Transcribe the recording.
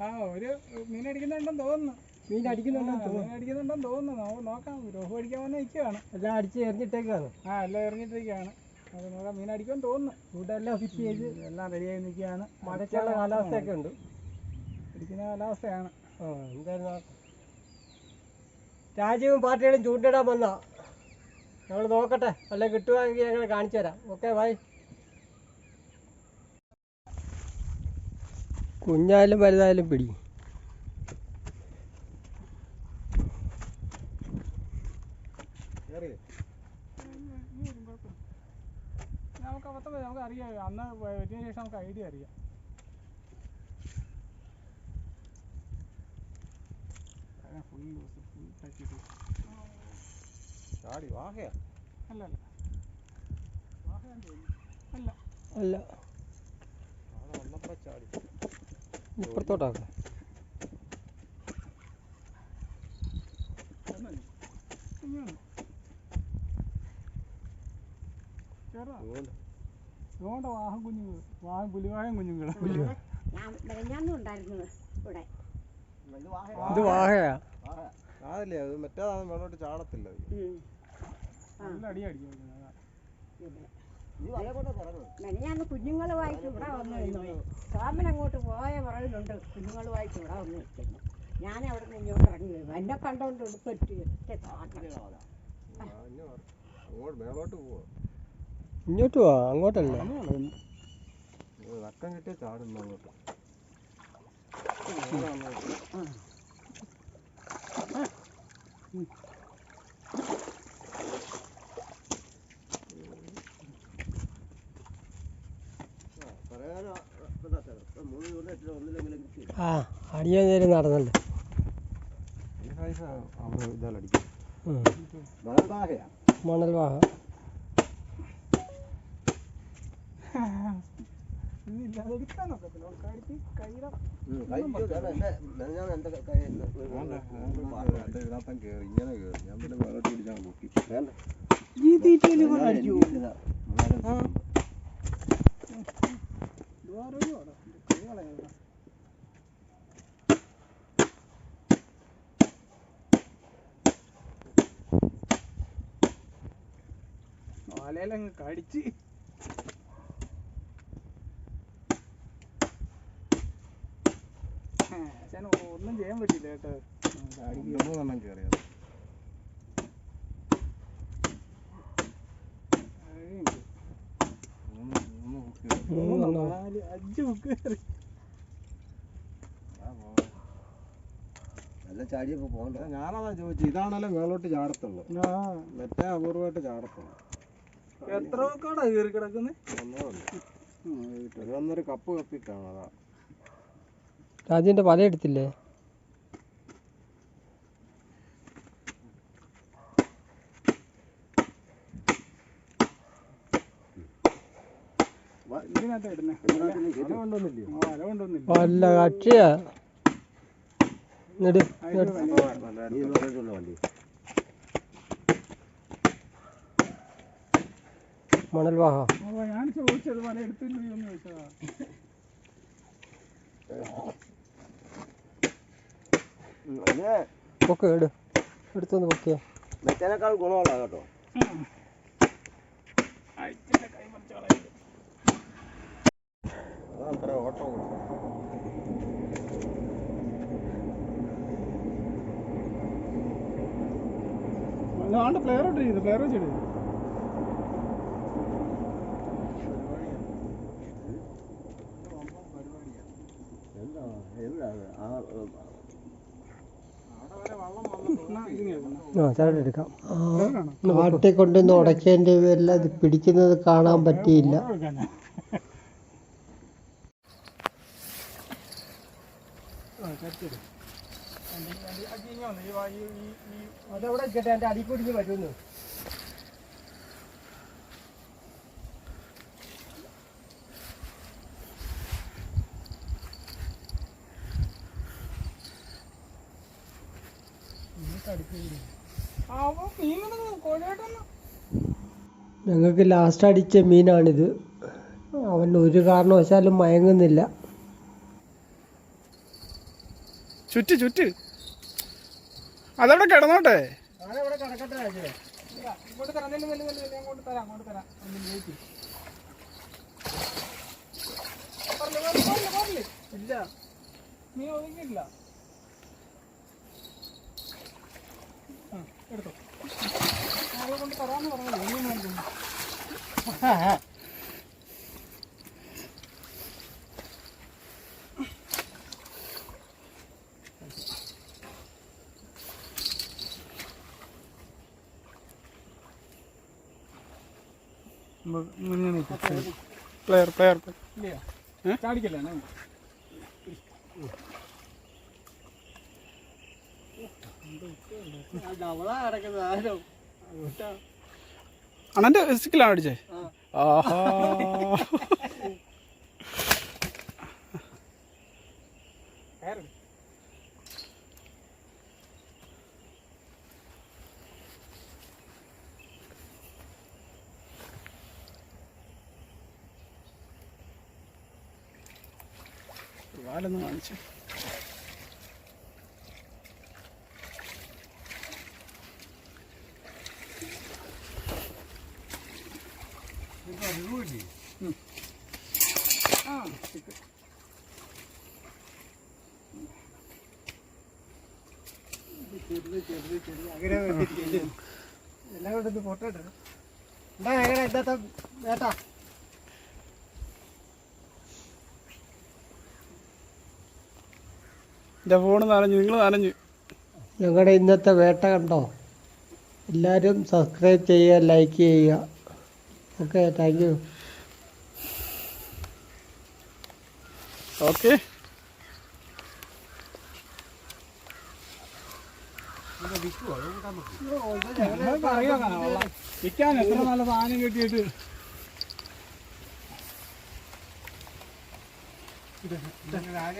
ആ ഒരു മീനടിക്കുന്നുണ്ടെന്ന് തോന്നുന്നു. മീനടിക്കുന്നുണ്ടെന്ന് തോന്നുന്നു. നോക്കാം. രോഹു അടിക്കാൻ വന്ന് നിൽക്കുകയാണ്. എല്ലാം അടിച്ച് എറിഞ്ഞിട്ടേക്കാണ്. എല്ലാം എറിഞ്ഞിട്ടേക്കാണ്. അത് നോക്കാം. മീനടിക്കുമെന്ന് തോന്നുന്നു. ചൂടെല്ലാം ഫിറ്റ് ചെയ്ത് എല്ലാം റെഡിയായി നിൽക്കുകയാണ്. മഴയ്ക്കുള്ള കാലാവസ്ഥയൊക്കെ ഉണ്ട്. അടിക്കുന്ന കാലാവസ്ഥയാണ്. എന്തായാലും നോക്കാം. രാജ്യവും പാർട്ടികളും ചൂണ്ടിടാൻ വന്നാ ഞങ്ങൾ നോക്കട്ടെ. അല്ലെ കിട്ടുവാണെങ്കിൽ ഞങ്ങൾ കാണിച്ചു തരാം. Okay bye. കുഞ്ഞായാലും വലുതായാലും പിടി. നമുക്ക് അറിയാം. അന്ന് വെച്ചതിന് ശേഷം നമുക്ക് ഐഡിയ അറിയാം. അല്ല ഇപ്പുറത്തോട്ടാക്കാം. വാഹം കുഞ്ഞുങ്ങൾ, പുലിവാഹം കുഞ്ഞുങ്ങൾ. ഇത് വാഹയാ. അതല്ലേ അത് മറ്റേതാണ്. വെള്ളോട്ട് ചാടത്തില്ല. നല്ല അടി അടിക്കും. കുഞ്ഞുങ്ങളുമായിട്ട് ഇവിടെ വന്നു നിന്നു. സോമൻ അങ്ങോട്ട് പോയ പുറകിലുണ്ട്. കുഞ്ഞുങ്ങളുമായിട്ട് ഇവിടെ വന്നു നിൽക്കുന്നു. ഞാൻ അവിടെ നിന്ന് ഇങ്ങോട്ട് ഇറങ്ങി വരും. എന്നെ കണ്ടോണ്ട് എടുപ്പറ്റി ഇങ്ങോട്ട് പോവാ. അങ്ങോട്ടല്ല. വക്കം കിട്ടിയ ചാടുന്നു അങ്ങോട്ട്. അടിയാൻ നേരം നടന്നല്ലേ. മണൽ വാഹ. വാലയിലങ്ങ് കടിച്ച് ഒന്നും ചെയ്യാൻ പറ്റില്ല കേട്ടോ. കേറിയത് ചാടിയപ്പോ പോകണ്ട. ഞാനതാ ചോദിച്ചു. ഇതാണല്ലോ മേളോട്ട് ചാടത്തുള്ളൂ. മറ്റേ അപൂർവമായിട്ട് ചാടത്തുള്ളൂ. എത്ര നോക്കാടാ കയറി കിടക്കുന്നത്? ഒന്നൊരു കപ്പ് കപ്പിട്ടാണ്. അതാ രാജന്റെ വല എടുത്തില്ലേ? വല്ല കക്ഷിയാ. മണൽ വാഹ. ഞാൻ ചോദിച്ചത് വല എടുത്തില്ലോ എന്ന് ചോദിച്ചതാ. പൊക്കെ എടുത്തൊന്ന് പൊക്കിയ മറ്റേനേക്കാൾ ഗുണമുള്ള കേട്ടോ. അത്ര ഓട്ടം അല്ലാണ്ട് പ്ലെയർ ഇട്ടിരിക്കുന്നു. പ്ലെയർ വെച്ചിട്ട് എടുക്കാം. നാട്ടിൽ കൊണ്ടുവന്ന് ഉടക്കേണ്ടി വരില്ല. അത് പിടിക്കുന്നത് കാണാൻ പറ്റിയില്ല. അതവിടെ എൻ്റെ അടിക്കുടിഞ്ഞ് വരുന്നു. ഞങ്ങൾക്ക് ലാസ്റ്റ് അടിച്ച മീനാണിത്. അവൻ ഒരു കാരണവശാലും മയങ്ങുന്നില്ല. ചുറ്റ് ചുറ്റ് അതവിടെ കിടന്നോട്ടെ. ഞാനവിടെ കിടക്കട്ടെ രാജേ. ഇങ്ങോട്ട് തരാം, അങ്ങോട്ട് തരാം. ഇല്ല, നീ ഒതുങ്ങില്ല. എടുത്തോ, നാളെ കൊണ്ട് തരാമെന്ന് പറഞ്ഞല്ലോ. ഒന്നും വേണ്ട. പ്ലെയർ ചാടിക്കല്ലേ അണ്ണന്റെ സ്റ്റിക്കിലാണ് അടിച്ചേ. ആഹാ, വാലൊന്ന് കാണിച്ചു. എല്ലാം കൊണ്ടൊന്ന് ഫോട്ടോ ഇട്ടു. എന്താ എങ്ങനെ ഇന്നത്തെ വേട്ട? എൻ്റെ ഫോണ് നനഞ്ഞു, നിങ്ങൾ നനഞ്ഞു. ഞങ്ങളുടെ ഇന്നത്തെ വേട്ട കണ്ടോ? എല്ലാവരും സബ്സ്ക്രൈബ് ചെയ്യുക, ലൈക്ക് ചെയ്യുക. Okay, thank you. ഓക്കെ, വിൽക്കാൻ എത്ര നല്ല സാധനം കിട്ടിയിട്ട്. രാജ